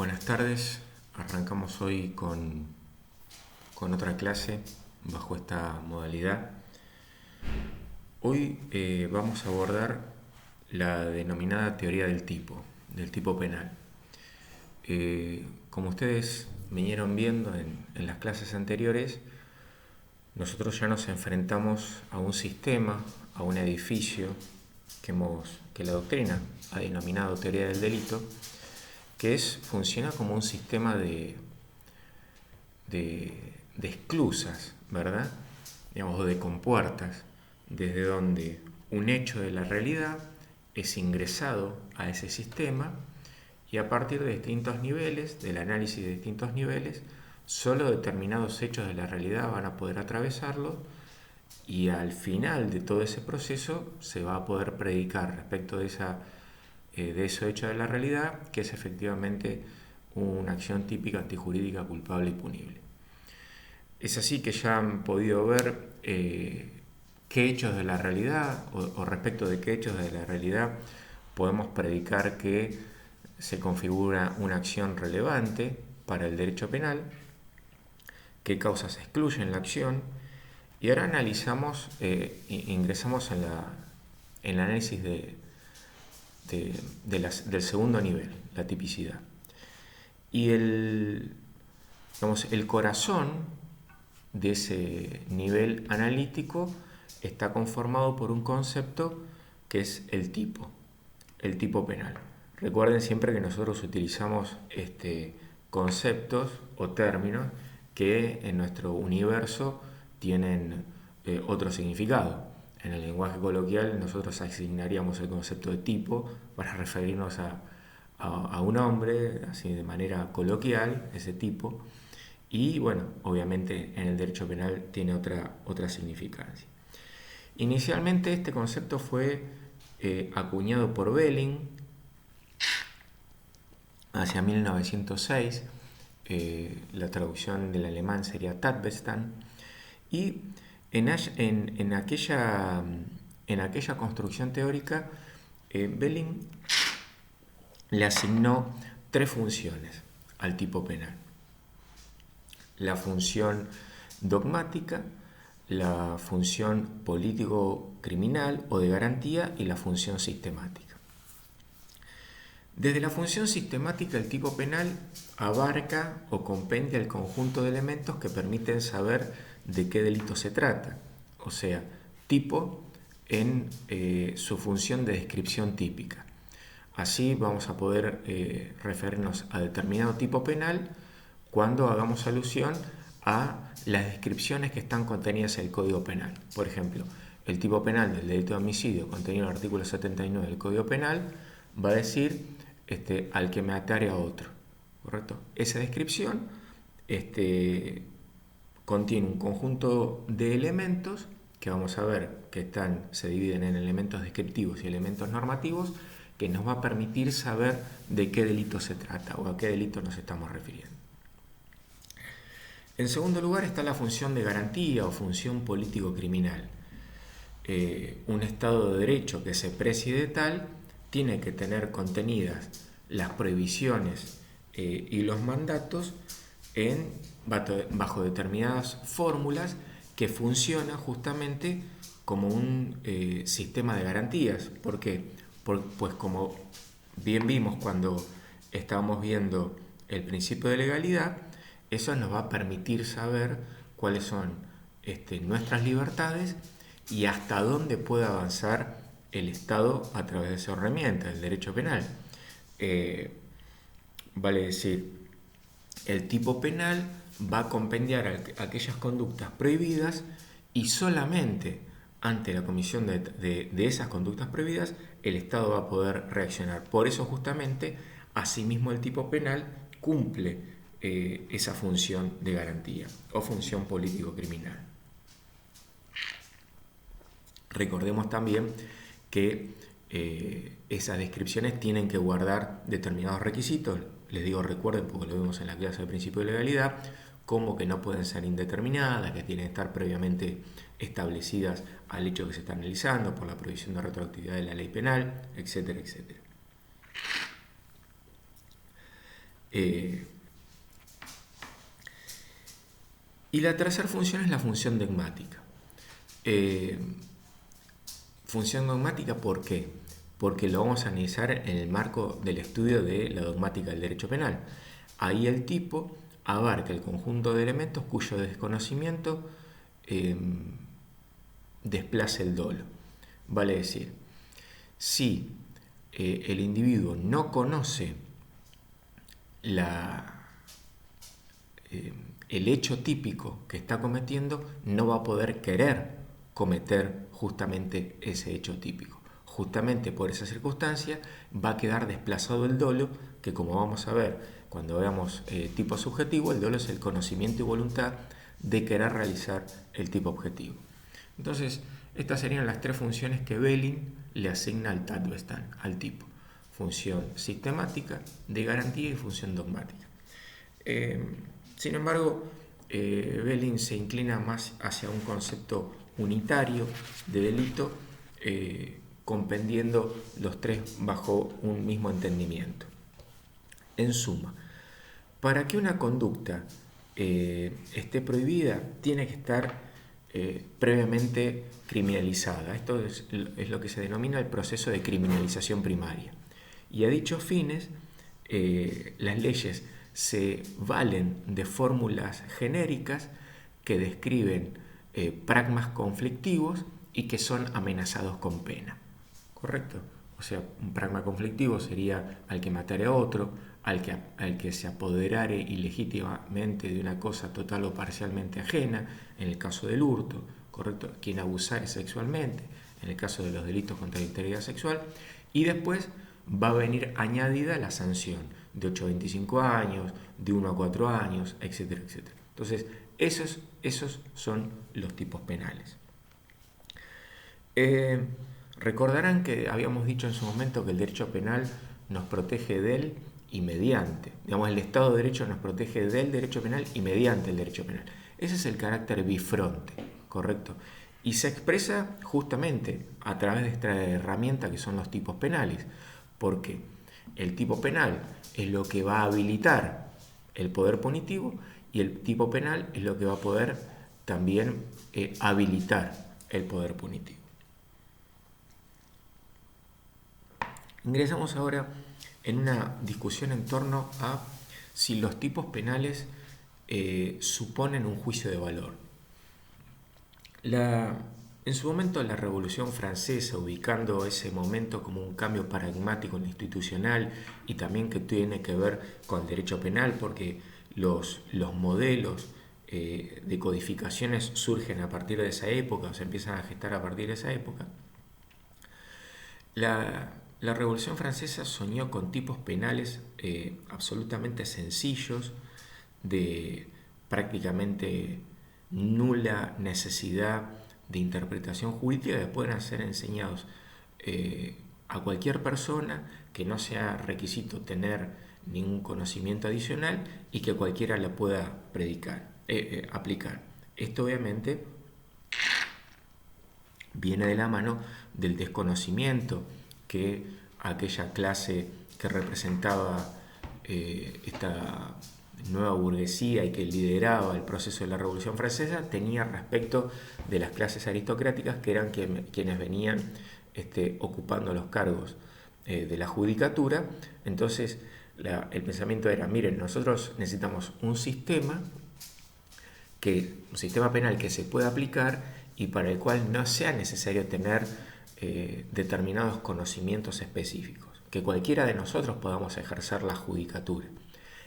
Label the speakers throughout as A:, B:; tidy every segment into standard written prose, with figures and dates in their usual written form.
A: Buenas tardes, arrancamos hoy con otra clase bajo esta modalidad. Hoy vamos a abordar la denominada teoría del tipo penal. Como ustedes vinieron viendo en las clases anteriores, nosotros ya nos enfrentamos a un sistema, a un edificio que la doctrina ha denominado teoría del delito, que funciona como un sistema de esclusas, ¿verdad? Digamos, o de compuertas, desde donde un hecho de la realidad es ingresado a ese sistema y a partir de distintos niveles, del análisis de distintos niveles, solo determinados hechos de la realidad van a poder atravesarlo y al final de todo ese proceso se va a poder predicar respecto de ese hecho de la realidad, que es efectivamente una acción típica antijurídica culpable y punible. Es así que ya han podido ver qué hechos de la realidad o respecto de qué hechos de la realidad podemos predicar que se configura una acción relevante para el derecho penal, qué causas excluyen la acción, y ahora ingresamos en el análisis del segundo nivel, la tipicidad. Y el corazón de ese nivel analítico está conformado por un concepto que es el tipo penal. Recuerden siempre que nosotros utilizamos conceptos o términos que en nuestro universo tienen otro significado. En el lenguaje coloquial nosotros asignaríamos el concepto de tipo para referirnos a un hombre, así de manera coloquial, ese tipo. Y bueno, obviamente en el derecho penal tiene otra significancia. Inicialmente este concepto fue acuñado por Belling hacia 1906. La traducción del alemán sería Tatbestand. Y en aquella construcción teórica, Belling le asignó tres funciones al tipo penal: la función dogmática, la función político-criminal o de garantía y la función sistemática. Desde la función sistemática, el tipo penal abarca o compendia el conjunto de elementos que permiten saber de qué delito se trata, o sea, tipo en su función de descripción típica. Así vamos a poder referirnos a determinado tipo penal cuando hagamos alusión a las descripciones que están contenidas en el Código Penal. Por ejemplo, el tipo penal del delito de homicidio contenido en el artículo 79 del Código Penal va a decir al que me atare a otro, ¿correcto? Esa descripción contiene un conjunto de elementos que vamos a ver que se dividen en elementos descriptivos y elementos normativos, que nos va a permitir saber de qué delito se trata o a qué delito nos estamos refiriendo. En segundo lugar está la función de garantía o función político-criminal. Un Estado de Derecho que se preside tal tiene que tener contenidas las prohibiciones y los mandatos bajo determinadas fórmulas que funcionan justamente como un sistema de garantías. ¿Por qué? Pues como bien vimos cuando estábamos viendo el principio de legalidad, eso nos va a permitir saber cuáles son nuestras libertades y hasta dónde puede avanzar el Estado a través de esa herramienta, el derecho penal. Vale decir, el tipo penal va a compendiar aquellas conductas prohibidas y solamente ante la comisión de esas conductas prohibidas el Estado va a poder reaccionar. Por eso justamente, asimismo el tipo penal cumple esa función de garantía o función político-criminal. Recordemos también que esas descripciones tienen que guardar determinados requisitos. Les digo, recuerden, porque lo vimos en la clase del principio de legalidad, como que no pueden ser indeterminadas, que tienen que estar previamente establecidas al hecho que se está analizando por la prohibición de retroactividad de la ley penal, etcétera, etcétera. Eh, y la tercera función es la función dogmática. Función dogmática, ¿por qué? Porque lo vamos a analizar en el marco del estudio de la dogmática del derecho penal. Ahí el tipo abarca el conjunto de elementos cuyo desconocimiento desplaza el dolo. Vale decir, si el individuo no conoce el hecho típico que está cometiendo, no va a poder querer cometer justamente ese hecho típico. Justamente por esa circunstancia va a quedar desplazado el dolo, que como vamos a ver cuando veamos tipo subjetivo, el dolo es el conocimiento y voluntad de querer realizar el tipo objetivo. Entonces, estas serían las tres funciones que Belin le asigna al Tatbestand, al tipo. Función sistemática, de garantía y función dogmática. Sin embargo, Belin se inclina más hacia un concepto unitario de delito, compendiendo los tres bajo un mismo entendimiento. En suma, para que una conducta esté prohibida, tiene que estar previamente criminalizada. Esto es lo que se denomina el proceso de criminalización primaria. Y a dichos fines, las leyes se valen de fórmulas genéricas que describen pragmas conflictivos y que son amenazados con pena. ¿Correcto? O sea, un pragma conflictivo sería al que matare a otro, al que se apoderare ilegítimamente de una cosa total o parcialmente ajena, en el caso del hurto, ¿correcto? Quien abusare sexualmente, en el caso de los delitos contra la integridad sexual, y después va a venir añadida la sanción de 8 a 25 años, de 1 a 4 años, etcétera, etcétera. Entonces, esos son los tipos penales. Recordarán que habíamos dicho en su momento que el derecho penal nos protege del y mediante. Digamos, el Estado de Derecho nos protege del derecho penal y mediante el derecho penal. Ese es el carácter bifronte, ¿correcto? Y se expresa justamente a través de esta herramienta que son los tipos penales, porque el tipo penal es lo que va a habilitar el poder punitivo y el tipo penal es lo que va a poder también habilitar el poder punitivo. Ingresamos ahora en una discusión en torno a si los tipos penales suponen un juicio de valor. En su momento la Revolución Francesa, ubicando ese momento como un cambio paradigmático en lo institucional y también que tiene que ver con el derecho penal, porque los modelos de codificaciones surgen a partir de esa época, se empiezan a gestar a partir de esa época. La Revolución Francesa soñó con tipos penales absolutamente sencillos, de prácticamente nula necesidad de interpretación jurídica, que pueden ser enseñados a cualquier persona, que no sea requisito tener ningún conocimiento adicional y que cualquiera la pueda aplicar. Esto obviamente viene de la mano del desconocimiento que aquella clase que representaba esta nueva burguesía y que lideraba el proceso de la Revolución Francesa tenía respecto de las clases aristocráticas, que eran quienes venían ocupando los cargos de la judicatura. Entonces el pensamiento era, miren, nosotros necesitamos un sistema penal que se pueda aplicar y para el cual no sea necesario tener determinados conocimientos específicos, que cualquiera de nosotros podamos ejercer la judicatura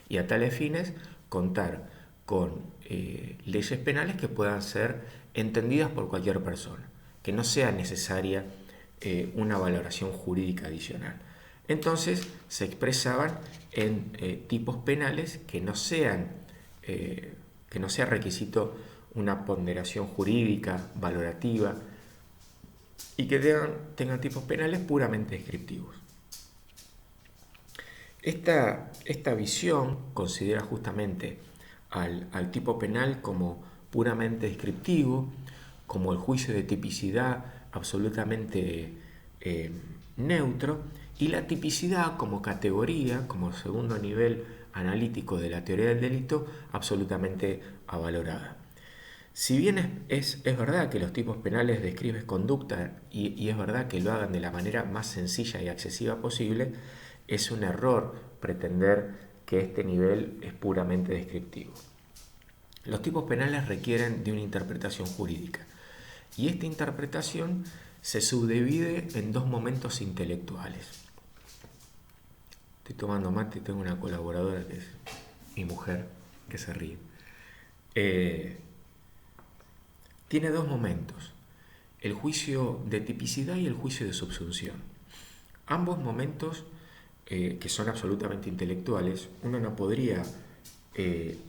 A: y a tales fines contar con leyes penales que puedan ser entendidas por cualquier persona, que no sea necesaria una valoración jurídica adicional. Entonces se expresaban en tipos penales que no sea requisito una ponderación jurídica, valorativa, y que tengan tipos penales puramente descriptivos. Esta visión considera justamente al tipo penal como puramente descriptivo, como el juicio de tipicidad absolutamente neutro, y la tipicidad como categoría, como segundo nivel analítico de la teoría del delito, absolutamente avalorada. Si bien es verdad que los tipos penales describen conducta y es verdad que lo hagan de la manera más sencilla y accesiva posible, es un error pretender que este nivel es puramente descriptivo. Los tipos penales requieren de una interpretación jurídica y esta interpretación se subdivide en dos momentos intelectuales. Estoy tomando mate y tengo una colaboradora que es mi mujer que se ríe. Tiene dos momentos, el juicio de tipicidad y el juicio de subsunción. Ambos momentos, que son absolutamente intelectuales, uno no podría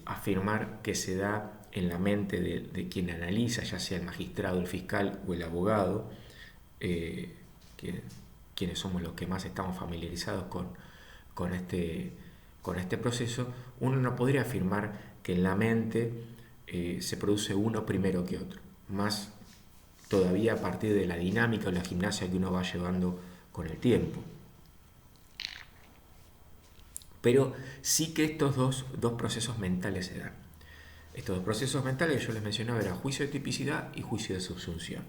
A: afirmar que se da en la mente de quien analiza, ya sea el magistrado, el fiscal o el abogado, quienes somos los que más estamos familiarizados con este proceso. Uno no podría afirmar que en la mente se produce uno primero que otro, más todavía a partir de la dinámica o la gimnasia que uno va llevando con el tiempo. Pero sí que estos dos procesos mentales se dan. Estos dos procesos mentales que yo les mencionaba eran juicio de tipicidad y juicio de subsunción.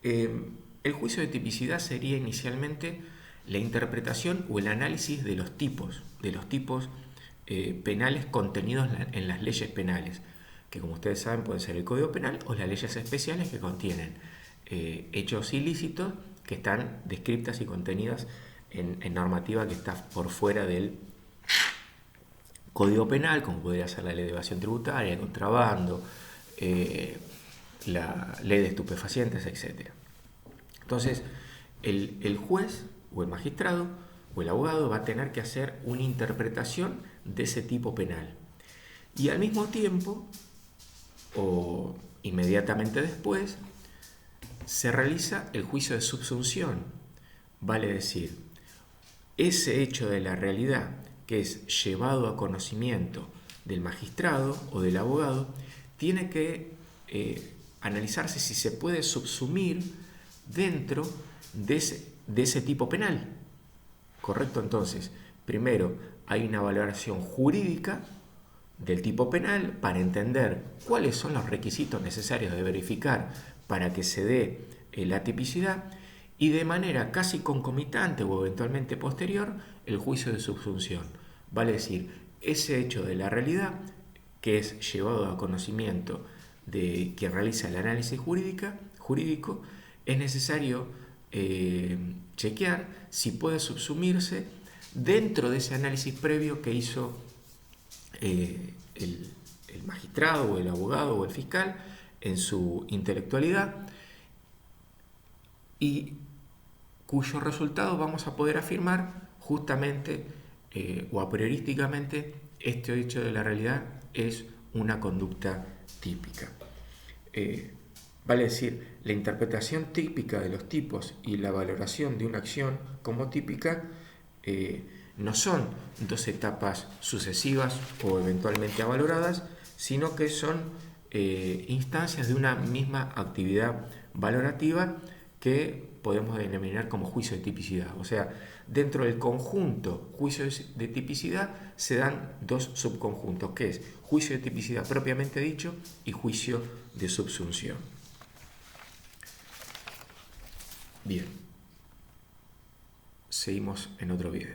A: El juicio de tipicidad sería inicialmente la interpretación o el análisis de los tipos penales contenidos en las leyes penales, que como ustedes saben pueden ser el Código Penal o las leyes especiales que contienen hechos ilícitos que están descritas y contenidas en normativa que está por fuera del Código Penal, como podría ser la ley de evasión tributaria, el contrabando, la ley de estupefacientes, etc. Entonces, el juez o el magistrado o el abogado va a tener que hacer una interpretación de ese tipo penal. Y al mismo tiempo, o inmediatamente después, se realiza el juicio de subsunción. Vale decir, ese hecho de la realidad que es llevado a conocimiento del magistrado o del abogado, tiene que analizarse si se puede subsumir dentro de ese tipo penal. ¿Correcto? Entonces, primero hay una valoración jurídica del tipo penal para entender cuáles son los requisitos necesarios de verificar para que se dé la tipicidad, y de manera casi concomitante o eventualmente posterior el juicio de subsunción. Vale decir, ese hecho de la realidad que es llevado a conocimiento de quien realiza el análisis jurídico, es necesario chequear si puede subsumirse dentro de ese análisis previo que hizo el magistrado o el abogado o el fiscal en su intelectualidad, y cuyo resultado vamos a poder afirmar justamente o a priorísticamente este hecho de la realidad es una conducta típica. Vale decir, la interpretación típica de los tipos y la valoración de una acción como típica no son dos etapas sucesivas o eventualmente avaloradas, sino que son instancias de una misma actividad valorativa que podemos denominar como juicio de tipicidad. O sea, dentro del conjunto juicio de tipicidad se dan dos subconjuntos, que es juicio de tipicidad propiamente dicho y juicio de subsunción. Bien, seguimos en otro video.